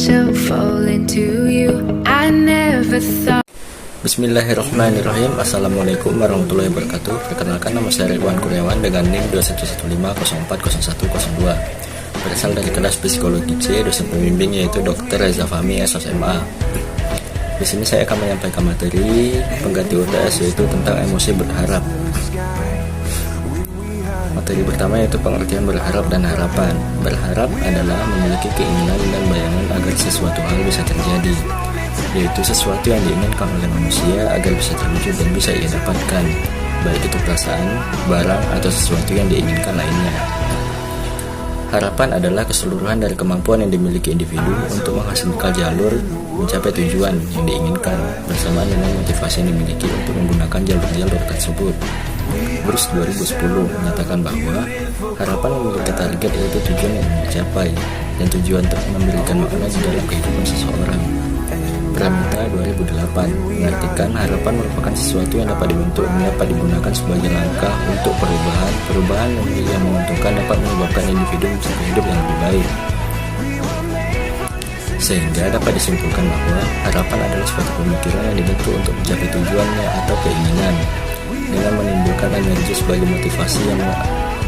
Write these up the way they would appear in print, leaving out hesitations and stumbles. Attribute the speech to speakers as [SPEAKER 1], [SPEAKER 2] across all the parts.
[SPEAKER 1] to fall into you. I never thought.
[SPEAKER 2] Bismillahirrahmanirrahim. Assalamualaikum warahmatullahi wabarakatuh. Perkenalkan, nama saya Ridwan Kurniawan dengan NIM 2115040102. Berasal dari kelas psikologi C, dosen pembimbing yaitu Dr. Reza Fahmi, SSMA. Di sini saya akan menyampaikan materi pengganti UTS yaitu tentang emosi berharap. Materi pertama yaitu pengertian berharap dan harapan. Berharap adalah memiliki keinginan dan bayangan agar sesuatu hal bisa terjadi, yaitu sesuatu yang diinginkan oleh manusia agar bisa terwujud dan bisa ia dapatkan, baik itu perasaan, barang, atau sesuatu yang diinginkan lainnya. Harapan adalah keseluruhan dari kemampuan yang dimiliki individu untuk menghasilkan jalur mencapai tujuan yang diinginkan bersamaan dengan motivasi yang dimiliki untuk menggunakan jalur-jalur tersebut. Bruce 2010 menyatakan bahwa harapan memiliki target yaitu tujuan yang ingin dicapai, dan tujuan memberikan makna di dalam kehidupan seseorang. Pramita 2008 mengartikan harapan merupakan sesuatu yang dapat dibentuk dan dapat digunakan sebagai langkah untuk perubahan yang menguntungkan dapat menyebabkan individu mencapai hidup yang lebih baik. Sehingga dapat disimpulkan bahwa harapan adalah suatu pemikiran yang dibentuk untuk mencapai tujuannya atau keinginan, dengan menimbulkan energi sebagai motivasi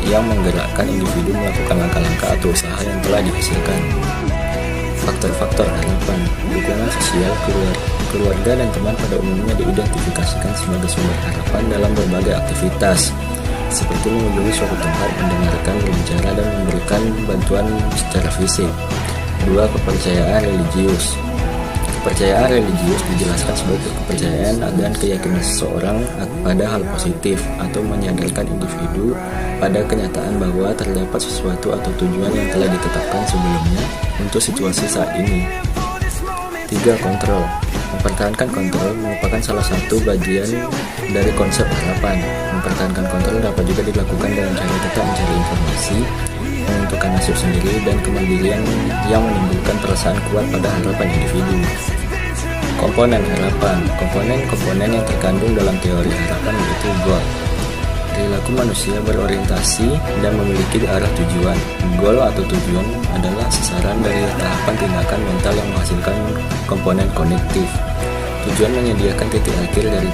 [SPEAKER 2] yang menggerakkan individu melakukan langkah-langkah atau usaha yang telah dihasilkan. Faktor-faktor harapan, dukungan sosial, keluarga dan teman pada umumnya diidentifikasikan sebagai sumber harapan dalam berbagai aktivitas, seperti mengunjungi suatu tempat, mendengarkan, berbicara, dan memberikan bantuan secara fisik. 2. Kepercayaan religius. Kepercayaan religius dijelaskan sebagai kepercayaan dan keyakinan seseorang pada hal positif atau menyadarkan individu pada kenyataan bahwa terdapat sesuatu atau tujuan yang telah ditetapkan sebelumnya untuk situasi saat ini. 3. Kontrol. Mempertahankan kontrol merupakan salah satu bagian dari konsep harapan. Mempertahankan kontrol dapat juga dilakukan dengan cara tetap mencari informasi, menentukan nasib sendiri, dan kemandirian yang menimbulkan perasaan kuat pada harapan individu. Komponen harapan. Komponen yang terkandung dalam teori harapan yaitu goal. Perilaku manusia berorientasi dan memiliki arah tujuan. Goal atau tujuan adalah sasaran dari tahapan tindakan mental yang menghasilkan komponen kognitif. Tujuan menyediakan titik akhir dari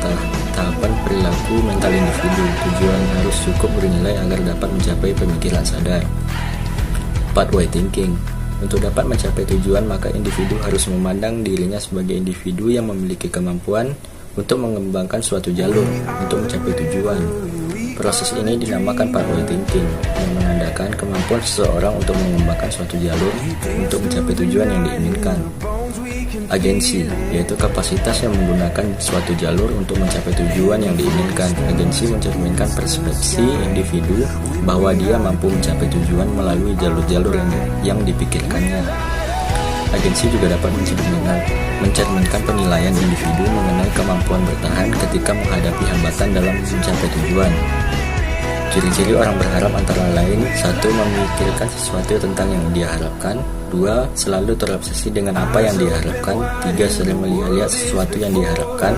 [SPEAKER 2] tahapan perilaku mental individu. Tujuan harus cukup bernilai agar dapat mencapai pemikiran sadar. Pathway thinking. Untuk dapat mencapai tujuan, maka individu harus memandang dirinya sebagai individu yang memiliki kemampuan untuk mengembangkan suatu jalur untuk mencapai tujuan. Proses ini dinamakan pathway thinking, yang menandakan kemampuan seseorang untuk mengembangkan suatu jalur untuk mencapai tujuan yang diinginkan. Agensi, yaitu kapasitas yang menggunakan suatu jalur untuk mencapai tujuan yang diinginkan. Agensi mencerminkan persepsi individu bahwa dia mampu mencapai tujuan melalui jalur-jalur yang dipikirkannya. Agensi juga dapat mencerminkan penilaian individu mengenai kemampuan bertahan ketika menghadapi hambatan dalam mencapai tujuan. Ciri-ciri orang berharap antara lain: 1. Memikirkan sesuatu tentang yang dia harapkan. 2. Selalu terobsesi dengan apa yang dia harapkan. 3. Sering melihat sesuatu yang diharapkan.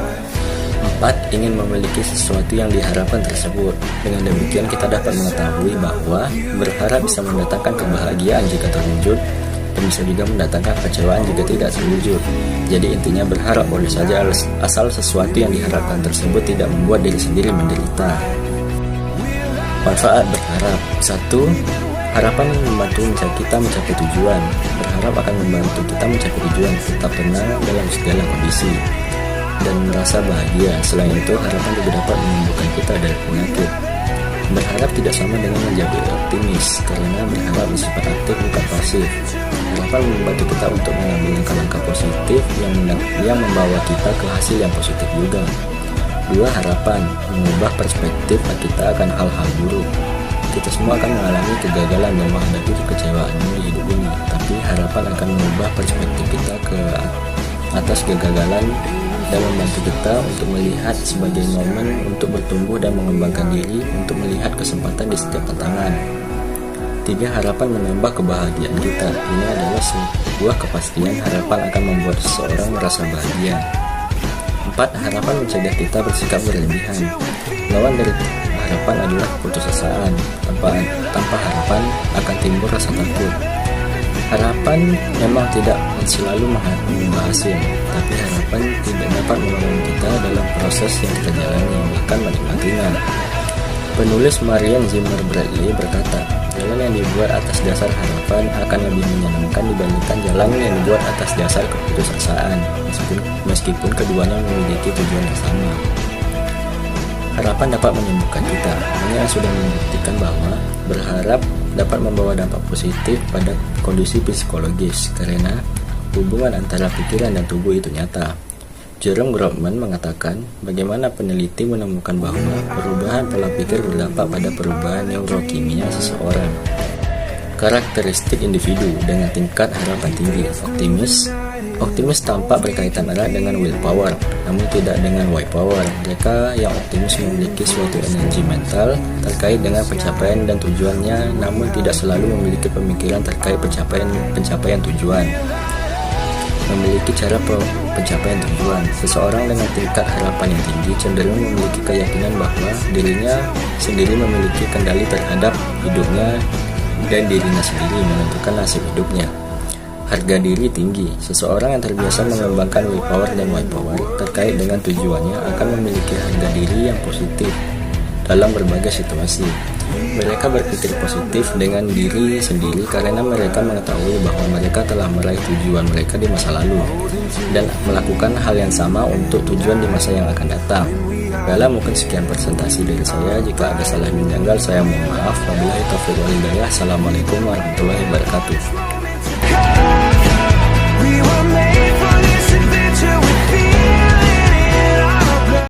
[SPEAKER 2] 4. Ingin memiliki sesuatu yang diharapkan tersebut. Dengan demikian kita dapat mengetahui bahwa berharap bisa mendatangkan kebahagiaan jika terwujud, dan bisa juga mendatangkan kecewaan jika tidak terwujud. Jadi intinya berharap boleh saja asal sesuatu yang diharapkan tersebut tidak membuat diri sendiri menderita. Manfaat berharap. 1. Harapan membantu kita mencapai tujuan. Berharap akan membantu kita mencapai tujuan, tetap tenang dalam segala kondisi, dan merasa bahagia. Selain itu, harapan juga dapat menyembuhkan kita dari penyakit. Berharap tidak sama dengan menjadi optimis, karena berharap bersifat aktif bukan pasif. Harapan membantu kita untuk mengambil langkah-langkah positif yang membawa kita ke hasil yang positif juga. 2. Harapan mengubah perspektif kita akan hal-hal buruk. Kita semua akan mengalami kegagalan dan menghadapi kekecewaan di hidup ini, tapi harapan akan mengubah perspektif kita ke atas kegagalan dan membantu kita untuk melihat sebagai momen untuk bertumbuh dan mengembangkan diri, untuk melihat kesempatan di setiap tantangan. 3. Harapan menambah kebahagiaan kita. Ini adalah sebuah kepastian harapan akan membuat seseorang merasa bahagia. 4. Harapan mencegah kita bersikap berlebihan. Lawan dari harapan adalah keputusasaan. Tanpa harapan akan timbul rasa takut. Harapan memang tidak selalu membawa hasil, tapi harapan tidak dapat menolong kita dalam proses yang kita jalani, bahkan menikmatinya. Penulis Marion Zimmer Bradley berkata, jalan yang dibuat atas dasar harapan akan lebih menyenangkan dibandingkan jalan yang dibuat atas dasar keputusasaan, meskipun keduanya memiliki tujuan yang sama. Harapan dapat menyembuhkan kita. Banyak sudah membuktikan bahwa berharap dapat membawa dampak positif pada kondisi psikologis karena hubungan antara pikiran dan tubuh itu nyata. Jerome Grossman mengatakan bagaimana peneliti menemukan bahwa perubahan pola pikir berdampak pada perubahan neurokimia seseorang. Karakteristik individu dengan tingkat harapan tinggi. Optimis tampak berkaitan erat dengan willpower, namun tidak dengan white power. Mereka yang optimis memiliki suatu energi mental terkait dengan pencapaian dan tujuannya, namun tidak selalu memiliki pemikiran terkait pencapaian tujuan. Memiliki cara pencapaian tujuan. Seseorang dengan tingkat harapan yang tinggi cenderung memiliki keyakinan bahwa dirinya sendiri memiliki kendali terhadap hidupnya dan dirinya sendiri menentukan nasib hidupnya. Harga diri tinggi. Seseorang yang terbiasa mengembangkan willpower dan white power terkait dengan tujuannya akan memiliki harga diri yang positif dalam berbagai situasi. Mereka berpikir positif dengan diri sendiri karena mereka mengetahui bahwa mereka telah meraih tujuan mereka di masa lalu dan melakukan hal yang sama untuk tujuan di masa yang akan datang. Baiklah, mungkin sekian presentasi dari saya. Jika ada salah menjanggal, saya mohon maaf. Wabillahi taufiq wal hidayah. Assalamualaikum warahmatullahi wabarakatuh.